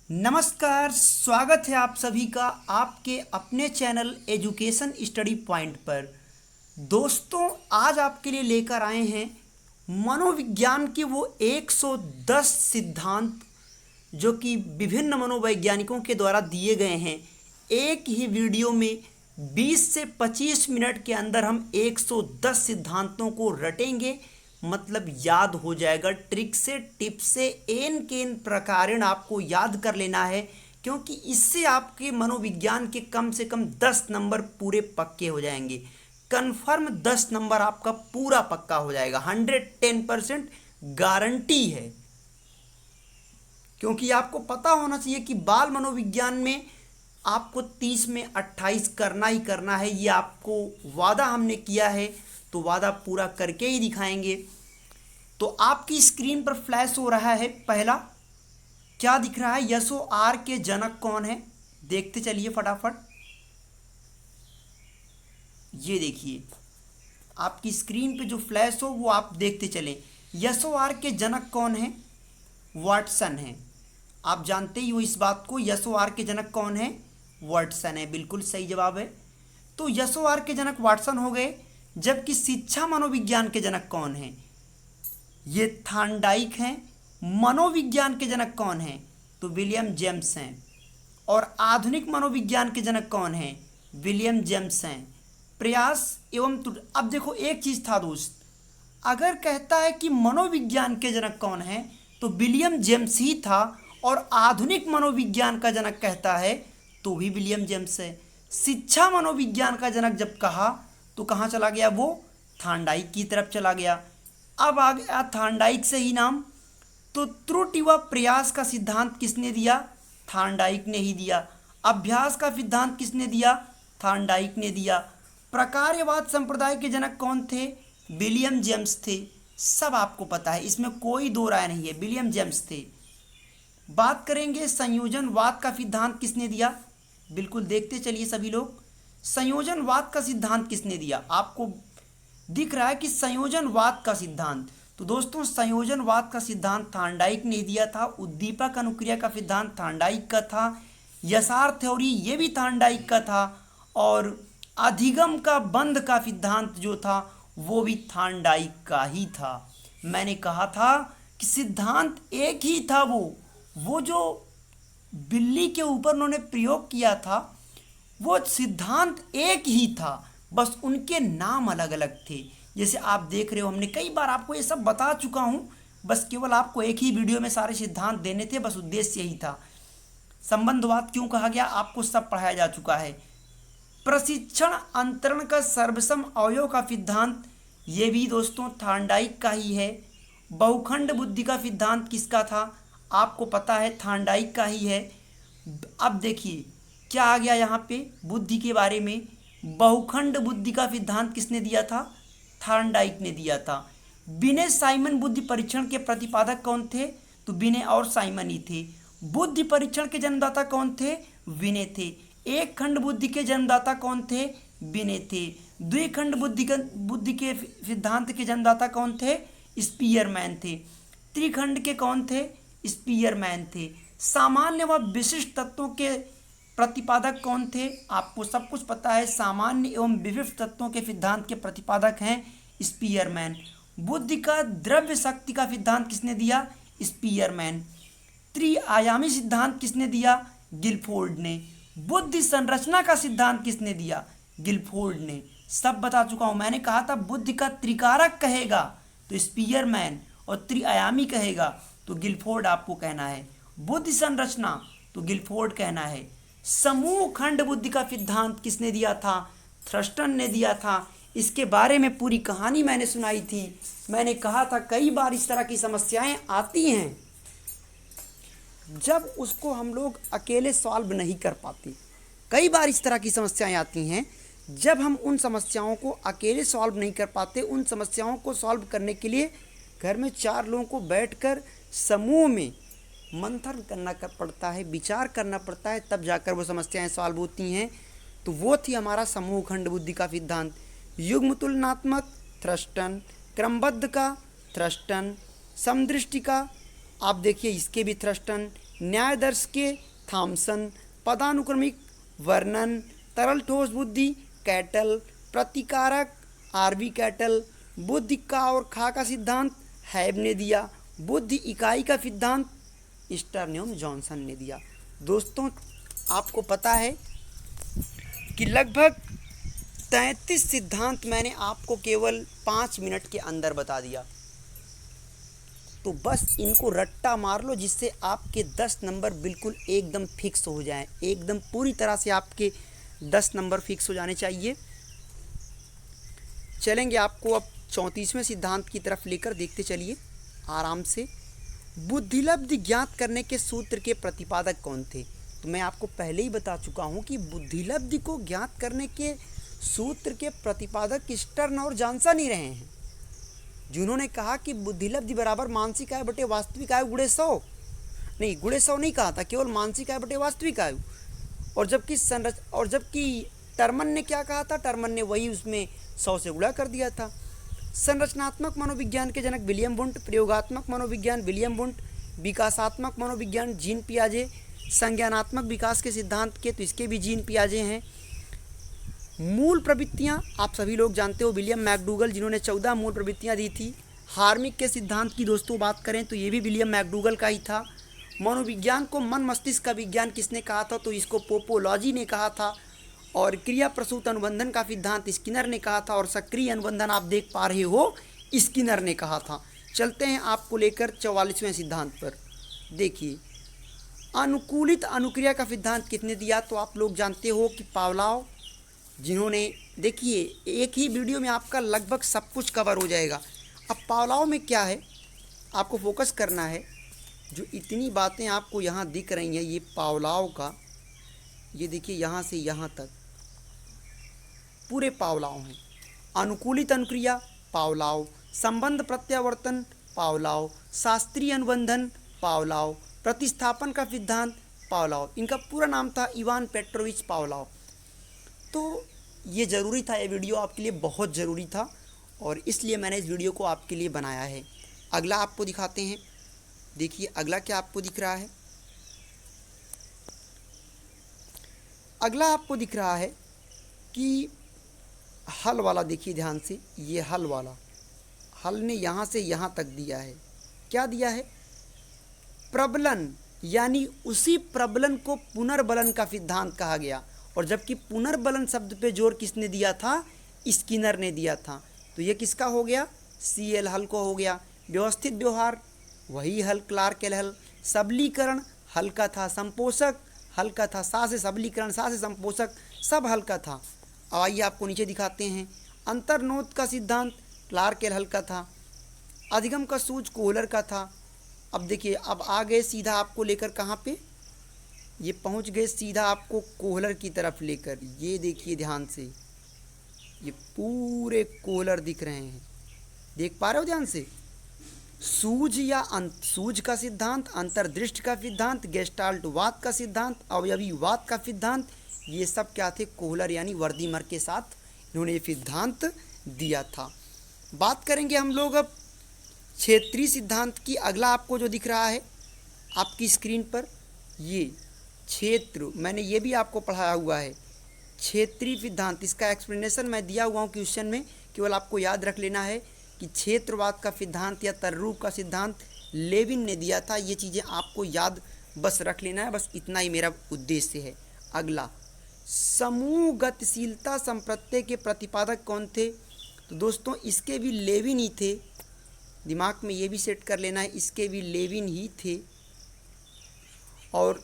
नमस्कार, स्वागत है आप सभी का आपके अपने चैनल एजुकेशन स्टडी पॉइंट पर। दोस्तों, आज आपके लिए लेकर आए हैं मनोविज्ञान के वो 110 सिद्धांत जो कि विभिन्न मनोवैज्ञानिकों के द्वारा दिए गए हैं। एक ही वीडियो में 20 से 25 मिनट के अंदर हम 110 सिद्धांतों को रटेंगे, मतलब याद हो जाएगा। ट्रिक से, टिप से, एन के एन प्रकारेण आपको याद कर लेना है, क्योंकि इससे आपके मनोविज्ञान के कम से कम 10 नंबर पूरे पक्के हो जाएंगे। कन्फर्म 10 नंबर आपका पूरा पक्का हो जाएगा, 110% गारंटी है। क्योंकि आपको पता होना चाहिए कि बाल मनोविज्ञान में आपको 30 में 28 करना ही करना है। ये आपको वादा हमने किया है, तो वादा पूरा करके ही दिखाएंगे। तो आपकी स्क्रीन पर फ्लैश हो रहा है, पहला क्या दिख रहा है? यशो आर के जनक कौन है? देखते चलिए फटाफट। ये देखिए, आपकी स्क्रीन पे जो फ्लैश हो वो आप देखते चलें। यशो आर के जनक कौन है? वाटसन है। आप जानते ही हो इस बात को। यशो आर के जनक कौन है? वाटसन है। बिल्कुल सही जवाब है। तो यशो आर के जनक वाटसन हो गए। जबकि शिक्षा मनोविज्ञान के जनक कौन है? ये थॉर्नडाइक हैं। मनोविज्ञान के जनक कौन हैं? तो विलियम जेम्स हैं। और आधुनिक मनोविज्ञान के जनक कौन हैं? विलियम जेम्स हैं। प्रयास एवं अब देखो, एक चीज था दोस्त, अगर कहता है कि मनोविज्ञान के जनक कौन है तो विलियम जेम्स ही था, और आधुनिक मनोविज्ञान का जनक कहता है तो भी विलियम जेम्स है। शिक्षा मनोविज्ञान का जनक जब कहा तो कहाँ चला गया? वो थॉर्नडाइक की तरफ चला गया। अब आ गया थॉर्नडाइक से ही नाम। तो त्रुटि व प्रयास का सिद्धांत किसने दिया? थॉर्नडाइक ने ही दिया। अभ्यास का सिद्धांत किसने दिया? थॉर्नडाइक ने दिया। प्रकार्यवाद संप्रदाय के जनक कौन थे? विलियम जेम्स थे। सब आपको पता है, इसमें कोई दो राय नहीं है, विलियम जेम्स थे। बात करेंगे संयोजनवाद का सिद्धांत किसने दिया? बिल्कुल देखते चलिए सभी लोग। संयोजनवाद का सिद्धांत किसने दिया? आपको दिख रहा है कि संयोजनवाद का सिद्धांत, तो दोस्तों संयोजनवाद का सिद्धांत थॉर्नडाइक ने दिया था। उद्दीपक अनुक्रिया का सिद्धांत थॉर्नडाइक का था। यसार थ्योरी ये भी थॉर्नडाइक का था। और अधिगम का बंध का सिद्धांत जो था वो भी थॉर्नडाइक का ही था। मैंने कहा था कि सिद्धांत एक ही था। वो जो बिल्ली के ऊपर उन्होंने प्रयोग किया था वो सिद्धांत एक ही था, बस उनके नाम अलग अलग थे। जैसे आप देख रहे हो, हमने कई बार आपको ये सब बता चुका हूँ, बस केवल आपको एक ही वीडियो में सारे सिद्धांत देने थे, बस उद्देश्य यही था। संबंधवाद क्यों कहा गया आपको सब पढ़ाया जा चुका है। प्रशिक्षण अंतरण का सर्वसम अवयव का सिद्धांत ये भी दोस्तों थॉर्नडाइक का ही है। बहुखंड बुद्धि का सिद्धांत किसका था? आपको पता है, थॉर्नडाइक का ही है। अब देखिए क्या आ गया यहाँ पे बुद्धि के बारे में। बहुखंड बुद्धि का सिद्धांत किसने दिया था? थॉर्नडाइक ने दिया था। बिने साइमन बुद्धि परीक्षण के प्रतिपादक कौन थे? तो बिने और साइमन ही थे। बुद्धि परीक्षण के जन्मदाता कौन थे? विने थे। एक खंड बुद्धि के जन्मदाता कौन थे? विने थे। द्विखंड बुद्धि के सिद्धांत के जन्मदाता कौन थे? स्पीयरमैन थे। त्रिखंड के कौन थे? स्पीयरमैन थे। सामान्य व विशिष्ट तत्वों के प्रतिपादक कौन थे? आपको सब कुछ पता है, सामान्य एवं विशिष्ट तत्वों के सिद्धांत के प्रतिपादक हैं स्पीयरमैन। बुद्धि का द्रव्य शक्ति का सिद्धांत किसने दिया? स्पीयरमैन। त्रिआयामी सिद्धांत किसने दिया? गिलफोर्ड ने। बुद्धि संरचना का सिद्धांत किसने दिया? गिलफोर्ड ने। सब बता चुका हूं। मैंने कहा था बुद्धि का त्रिकारक कहेगा तो स्पीयरमैन, और त्रिआयामी कहेगा तो गिलफोर्ड आपको कहना है। बुद्धि संरचना तो गिलफोर्ड कहना है। समूह खंड बुद्धि का सिद्धांत किसने दिया था? थ्रस्टन ने दिया था। इसके बारे में पूरी कहानी मैंने सुनाई थी। मैंने कहा था कई बार इस तरह की समस्याएं आती हैं जब उसको हम लोग अकेले सॉल्व नहीं कर पाते। कई बार इस तरह की समस्याएं आती हैं जब हम उन समस्याओं को अकेले सॉल्व नहीं कर पाते। उन समस्याओं को सॉल्व करने के लिए घर में 4 लोगों को बैठकर समूह में मंथन करना पड़ता है, विचार करना पड़ता है, तब जाकर वो समस्याएं सॉल्व होती हैं। तो वो थी हमारा समूह खंड बुद्धि का सिद्धांत। युग्म तुलनात्मक थ्रस्टन, क्रमबद्ध का थ्रस्टन, समदृष्टि का आप देखिए इसके भी थ्रस्टन, न्यायदर्श के थॉमसन, पदानुक्रमिक वर्णन, तरल ठोस बुद्धि कैटल, प्रतिकारक आरवी कैटल, बुद्धि का और खा का सिद्धांत हैब ने दिया, बुद्धि इकाई का सिद्धांत स्टर्न एवं जॉनसन ने दिया। दोस्तों आपको पता है कि लगभग 33 सिद्धांत मैंने आपको केवल 5 मिनट के अंदर बता दिया। तो बस इनको रट्टा मार लो जिससे आपके 10 नंबर बिल्कुल एकदम फिक्स हो जाएं, एकदम पूरी तरह से आपके 10 नंबर फिक्स हो जाने चाहिए। चलेंगे आपको अब 34वें सिद्धांत की तरफ लेकर, देखते चलिए आराम से। बुद्धिलब्धि ज्ञात करने के सूत्र के प्रतिपादक कौन थे? तो मैं आपको पहले ही बता चुका हूँ कि बुद्धिलब्धि को ज्ञात करने के सूत्र के प्रतिपादक स्टर्न और जॉनसन ही रहे हैं, जिन्होंने कहा कि बुद्धिलब्धि बराबर मानसिक आयु बटे वास्तविक आयु गुणे 100, नहीं गुणे 100 नहीं कहा था, केवल मानसिक आयु बटे वास्तविक आयु। और जबकि टर्मन ने क्या कहा था? टर्मन ने वही उसमें 100 से गुणा कर दिया था। संरचनात्मक मनोविज्ञान के जनक विलियम वुंट, प्रयोगात्मक मनोविज्ञान विलियम वुंट, विकासात्मक मनोविज्ञान जीन पियाजे, संज्ञानात्मक विकास के सिद्धांत के तो इसके भी जीन पियाजे हैं। मूल प्रवृत्तियाँ आप सभी लोग जानते हो, विलियम मैकडूगल जिन्होंने 14 मूल प्रवृत्तियाँ दी थी। हार्मिक के सिद्धांत की दोस्तों बात करें तो ये भी विलियम मैकडूगल का ही था। मनोविज्ञान को मन मस्तिष्क का विज्ञान किसने कहा था? तो इसको पोपोलॉजी ने कहा था। और क्रिया प्रसूत अनुबंधन का सिद्धांत स्किनर ने कहा था। और सक्रिय अनुबंधन आप देख पा रहे हो स्किनर ने कहा था। चलते हैं आपको लेकर 44वें सिद्धांत पर। देखिए अनुकूलित अनुक्रिया का सिद्धांत किसने दिया? तो आप लोग जानते हो कि पावलोव, जिन्होंने, देखिए एक ही वीडियो में आपका लगभग सब कुछ कवर हो जाएगा। अब पावलोव में क्या है आपको फोकस करना है। जो इतनी बातें आपको यहाँ दिख रही हैं ये पावलोव का, ये देखिए यहाँ से यहाँ तक पूरे पावलोव हैं। अनुकूलित अनुक्रिया पावलोव, संबंध प्रत्यावर्तन पावलोव, शास्त्रीय अनुबंधन पावलोव, प्रतिस्थापन का सिद्धांत पावलोव। इनका पूरा नाम था इवान पेट्रोविच पावलोव। तो ये ज़रूरी था, ये वीडियो आपके लिए बहुत ज़रूरी था और इसलिए मैंने इस वीडियो को आपके लिए बनाया है। अगला आपको दिखाते हैं। देखिए अगला क्या आपको दिख रहा है। अगला आपको दिख रहा है कि हल वाला, देखिए ध्यान से, ये हल वाला, हल ने यहाँ से यहाँ तक दिया है। क्या दिया है? प्रबलन, यानी उसी प्रबलन को पुनर्बलन का सिद्धांत कहा गया। और जबकि पुनर्बलन शब्द पे जोर किसने दिया था? स्किनर ने दिया था। तो ये किसका हो गया? CL हल को हो गया। व्यवस्थित व्यवहार वही हल, क्लार्क एल हल। सबलीकरण हल का था, संपोषक हल का था, सा से सबलीकरण, सा से संपोषक, सब हल का था। अब आइए आपको नीचे दिखाते हैं। अंतर्नोद का सिद्धांत क्लार्क एल हल का था। अधिगम का सूझ कोहलर का था। अब देखिए अब आ गए सीधा आपको लेकर कहाँ पे, ये पहुँच गए सीधा आपको कोहलर की तरफ लेकर। ये देखिए ध्यान से, ये पूरे कोहलर दिख रहे हैं, देख पा रहे हो ध्यान से। सूझ या सूझ का सिद्धांत, अंतर्दृष्टि का सिद्धांत, गेस्टाल्टवाद का सिद्धांत, अवयवीवाद का सिद्धांत, ये सब क्या थे? कोहलर यानी वर्दीमर के साथ इन्होंने ये सिद्धांत दिया था। बात करेंगे हम लोग अब क्षेत्रीय सिद्धांत की। अगला आपको जो दिख रहा है आपकी स्क्रीन पर, ये क्षेत्र, मैंने ये भी आपको पढ़ाया हुआ है। क्षेत्रीय सिद्धांत, इसका एक्सप्लेनेशन मैं दिया हुआ हूँ क्वेश्चन में, केवल आपको याद रख लेना है कि क्षेत्रवाद का सिद्धांत या तररूप का सिद्धांत लेविन ने दिया था। ये चीज़ें आपको याद बस रख लेना है, बस इतना ही मेरा उद्देश्य है। अगला समूह गतिशीलता संप्रत्यय के प्रतिपादक कौन थे? तो दोस्तों इसके भी लेविन ही थे, दिमाग में ये भी सेट कर लेना है, इसके भी लेविन ही थे। और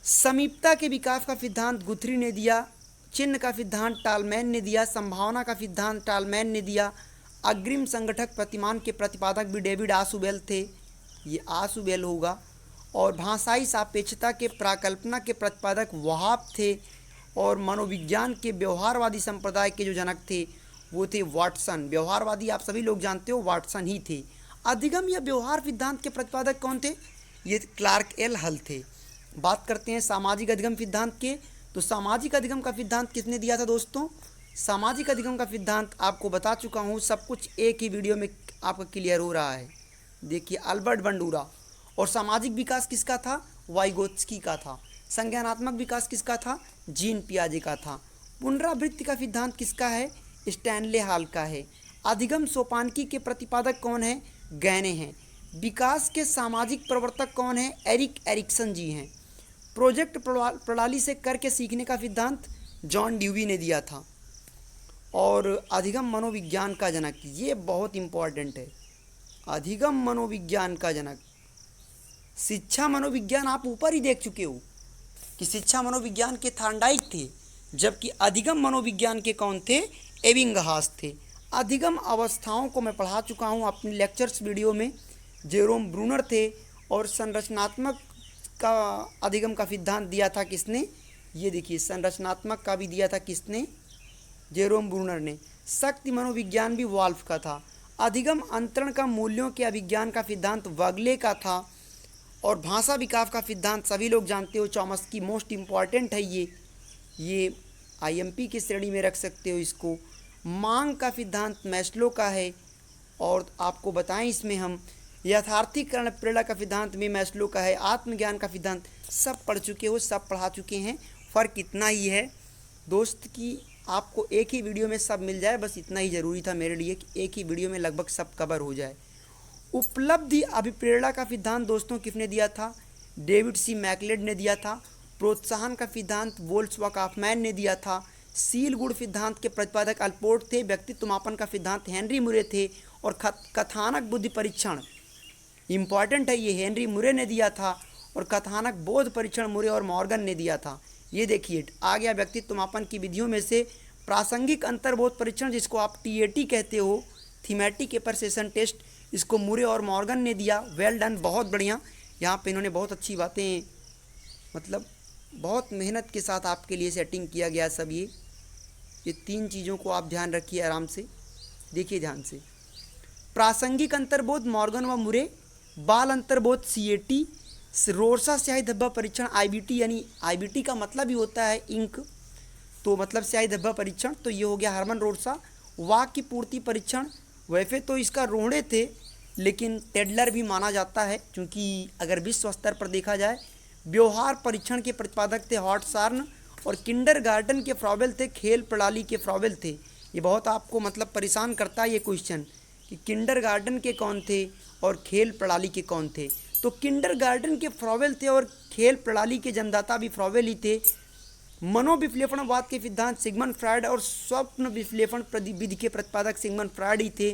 समीपता के विकास का सिद्धांत गुथरी ने दिया। चिन्ह का सिद्धांत टालमैन ने दिया। संभावना का सिद्धांत टालमैन ने दिया। अग्रिम संगठक प्रतिमान के प्रतिपादक भी डेविड आसुबेल थे, ये आसुबेल होगा। और भाषाई सापेक्षता के प्राकल्पना के प्रतिपादक वहाब थे। और मनोविज्ञान के व्यवहारवादी संप्रदाय के जो जनक थे वो थे वाटसन। व्यवहारवादी आप सभी लोग जानते हो वाटसन ही थे। अधिगम या व्यवहार सिद्धांत के प्रतिपादक कौन थे? ये क्लार्क एल हल थे। बात करते हैं सामाजिक अधिगम सिद्धांत के, तो सामाजिक अधिगम का सिद्धांत किसने दिया था दोस्तों? सामाजिक अधिगम का सिद्धांत आपको बता चुका हूँ, सब कुछ एक ही वीडियो में आपका क्लियर हो रहा है। देखिए अल्बर्ट बंडूरा। और सामाजिक विकास किसका था? वाइगोत्स्की का था। संज्ञानात्मक विकास किसका था? जीन पियाजे का था। पुनरावृत्ति का सिद्धांत किसका है? स्टैनले हॉल का है। अधिगम सोपानकी के प्रतिपादक कौन है? गैने हैं। विकास के सामाजिक प्रवर्तक कौन है? एरिक एरिक्सन जी हैं। प्रोजेक्ट प्रणाली से करके सीखने का सिद्धांत जॉन ड्यूवी ने दिया था। और अधिगम मनोविज्ञान का जनक, ये बहुत इम्पॉर्टेंट है, अधिगम मनोविज्ञान का जनक। शिक्षा मनोविज्ञान आप ऊपर ही देख चुके हो कि शिक्षा मनोविज्ञान के थॉर्नडाइक थे, जबकि अधिगम मनोविज्ञान के कौन थे? एबिंगहास थे। अधिगम अवस्थाओं को मैं पढ़ा चुका हूँ अपने लेक्चर्स वीडियो में। जेरोम ब्रूनर थे। और संरचनात्मक का अधिगम का सिद्धांत दिया था किसने? ये देखिए, संरचनात्मक का भी दिया था किसने? जेरोम ब्रूनर ने। शक्ति मनोविज्ञान भी वाल्फ का था। अधिगम अंतरण का मूल्यों के अभिज्ञान का सिद्धांत वगले का था। और भाषा विकास का सिद्धांत सभी लोग जानते हो, चॉम्स्की, मोस्ट इम्पॉर्टेंट है ये आईएमपी की श्रेणी में रख सकते हो इसको। मांग का सिद्धांत मैस्लो का है। और आपको बताएं इसमें हम यथार्थीकरण प्रेरणा का सिद्धांत भी मैस्लो का है। आत्मज्ञान का सिद्धांत सब पढ़ चुके हो, सब पढ़ा चुके हैं। फ़र्क इतना ही है दोस्त कि आपको एक ही वीडियो में सब मिल जाए, बस इतना ही ज़रूरी था मेरे लिए कि एक ही वीडियो में लगभग सब कवर हो जाए। उपलब्धि अभिप्रेरणा का सिद्धांत दोस्तों किसने दिया था? डेविड सी मैकलेड ने दिया था। प्रोत्साहन का सिद्धांत वोल्क्सवागन ने दिया था। शील गुण सिद्धांत के प्रतिपादक अल्पोर्ट थे। व्यक्तित्व मापन का सिद्धांत हेनरी मुरे थे। और कथानक बुद्धि परीक्षण इम्पॉर्टेंट है, ये हेनरी मुरे ने दिया था। और कथानक बोध परीक्षण मुरे और मॉर्गन ने दिया था। ये देखिए आ गया व्यक्तित्व मापन की विधियों में से प्रासंगिक अंतर्बोध परीक्षण, जिसको आप टीएटी कहते हो, थीमेटिक एप्रिसिएशन टेस्ट, इसको मुरे और मॉर्गन ने दिया। वेल डन, बहुत बढ़िया। यहाँ पे इन्होंने बहुत अच्छी बातें, मतलब बहुत मेहनत के साथ आपके लिए सेटिंग किया गया सब। ये तीन चीज़ों को आप ध्यान रखिए, आराम से देखिए ध्यान से। प्रासंगिक अंतर्बोध मॉर्गन व मुरे, बाल अंतर्बोध सीएटी, रोरसा स्याही धब्बा परीक्षण आईबीटी, यानी आईबीटी का मतलब ही होता है इंक, तो मतलब स्याही धब्बा परीक्षण, तो ये हो गया हरमन रोरसा। वाक्य पूर्ति परीक्षण, वैसे तो इसका रोड़े थे लेकिन टेडलर भी माना जाता है, क्योंकि अगर विश्व स्तर पर देखा जाए। व्यवहार परीक्षण के प्रतिपादक थे हॉटसार्न। और किंडरगार्टन के फ्रॉबेल थे, खेल प्रणाली के फ्रॉबेल थे। ये बहुत आपको मतलब परेशान करता है ये क्वेश्चन कि किंडरगार्टन के कौन थे और खेल प्रणाली के कौन थे। तो किंडरगार्टन के फ्रॉबेल थे और खेल प्रणाली के जन्मदाता भी फ्रॉबेल ही थे। मनोविश्लेषणवाद के सिद्धांत सिगमंड फ्रायड और स्वप्न विश्लेषण विधि के प्रतिपादक सिगमंड फ्रायड ही थे।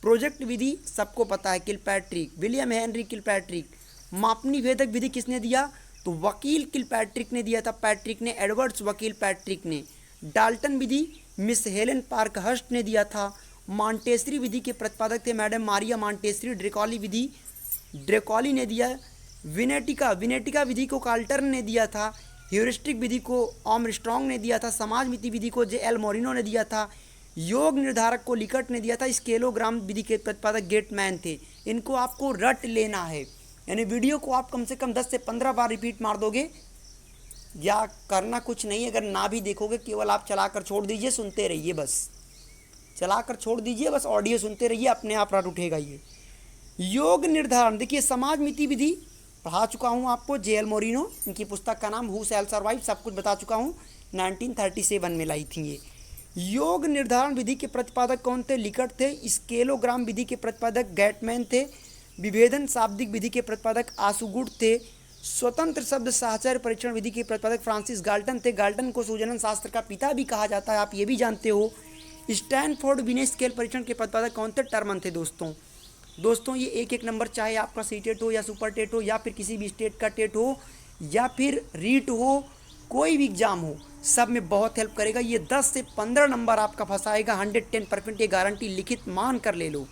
प्रोजेक्ट विधि सबको पता है, किलपैट्रिक, विलियम हेनरी किलपैट्रिक। मापनी भेदक विधि किसने दिया? तो वकील किलपैट्रिक ने दिया था, पैट्रिक ने, एडवर्ड्स वकील पैट्रिक ने। डाल्टन विधि मिस हेलेन पार्कहर्स्ट ने दिया था। मॉन्टेसरी विधि के प्रतिपादक थे मैडम मारिया मॉन्टेसरी। ड्रेकॉली विधि ड्रेकॉली ने दिया। विनेटिका विधि को कार्ल्टन ने दिया था। ह्यूरिस्टिक विधि को आर्मस्ट्रॉन्ग ने दिया था। समाज मिति विधि को जे.एल. मोरिनो ने दिया था। योग निर्धारक को लिकट ने दिया था। स्केलोग्राम विधि के प्रतिपादक गेटमैन थे। इनको आपको रट लेना है, यानी वीडियो को आप कम से कम 10 से 15 बार रिपीट मार दोगे, या करना कुछ नहीं, अगर ना भी देखोगे केवल आप चलाकर छोड़ दीजिए, सुनते रहिए, बस चलाकर छोड़ दीजिए, बस ऑडियो सुनते रहिए, अपने आप रट उठेगा ये। योग निर्धारण देखिए, समाज मिति विधि पढ़ा चुका हूँ आपको, जे.एल. मोरिनो, इनकी पुस्तक का नाम हु शैल सर्वाइव, सब कुछ बता चुका हूँ, 1937 में लाई थी ये। योग निर्धारण विधि के प्रतिपादक कौन थे? लिकट थे। स्केलोग्राम विधि के प्रतिपादक गेटमैन थे। विभेदन शाब्दिक विधि के प्रतिपादक आसुगुड थे। स्वतंत्र शब्द साहचर्य परीक्षण विधि के प्रतिपादक फ्रांसिस गाल्टन थे। गाल्टन को सुजनन शास्त्र का पिता भी कहा जाता है, आप ये भी जानते हो। स्टैनफोर्ड विनय स्केल परीक्षण के प्रतिपादक कौन थे? टर्मन थे। दोस्तों ये एक नंबर, चाहे आपका सीटेट हो या सुपर टेट हो या फिर किसी भी स्टेट का टेट हो या फिर रीट हो, कोई भी एग्जाम हो, सब में बहुत हेल्प करेगा। ये 10 से 15 नंबर आपका फंसाएगा 110%, ये गारंटी लिखित मान कर ले लो।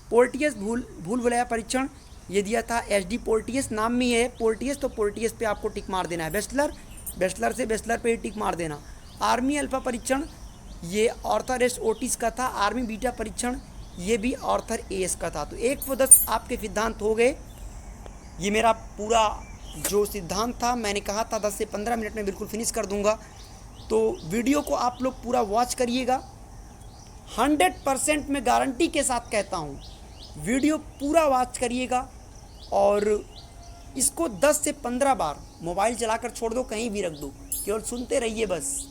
पोर्टियस भूल भुलैया परीक्षण ये दिया था एच.डी. पोर्टियस, नाम में है पोर्टियस, तो पोर्टियस पे आपको टिक मार देना है। बेस्लर से बेस्लर पे ही टिक मार देना। आर्मी अल्फा परीक्षण ये ऑर्थर एस ओटिस का था। आर्मी बीटा परीक्षण ये भी ऑर्थर एस का था। तो 110 आपके सिद्धांत हो गए। ये मेरा पूरा जो सिद्धांत था, मैंने कहा था 10 से 15 मिनट में बिल्कुल फिनिश कर दूंगा, तो वीडियो को आप लोग पूरा वॉच करिएगा। 100% मैं गारंटी के साथ कहता हूँ, वीडियो पूरा वॉच करिएगा और इसको 10 से 15 बार मोबाइल चलाकर छोड़ दो, कहीं भी रख दो, केवल सुनते रहिए बस।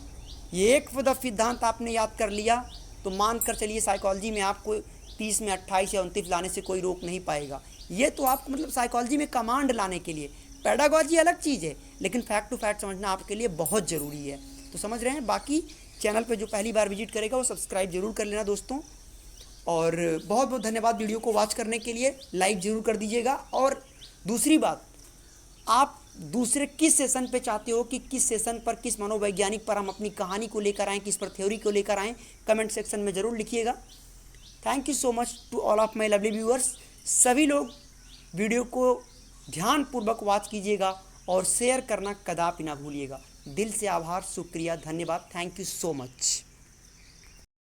ये एक सिद्धांत आपने याद कर लिया तो मान कर चलिए साइकोलॉजी में आपको 30 में 28 या 29 लाने से कोई रोक नहीं पाएगा। ये तो आपको मतलब साइकोलॉजी में कमांड लाने के लिए, पेडागॉजी अलग चीज़ है, लेकिन फैक्ट टू फैक्ट समझना आपके लिए बहुत ज़रूरी है। तो समझ रहे हैं। बाकी चैनल पे जो पहली बार विजिट करेगा वो सब्सक्राइब जरूर कर लेना दोस्तों। और बहुत बहुत धन्यवाद वीडियो को वॉच करने के लिए, लाइक ज़रूर कर दीजिएगा। और दूसरी बात, आप दूसरे किस सेशन पे चाहते हो कि किस सेशन पर, किस मनोवैज्ञानिक पर हम अपनी कहानी को लेकर आएँ, किस पर थ्योरी को लेकर आएँ, कमेंट सेक्शन में ज़रूर लिखिएगा। Thank you so much to all of my lovely viewers. सभी लोग वीडियो को ध्यानपूर्वक वॉच कीजिएगा और शेयर करना कदापि ना भूलिएगा। दिल से आभार, शुक्रिया, धन्यवाद। Thank you so much.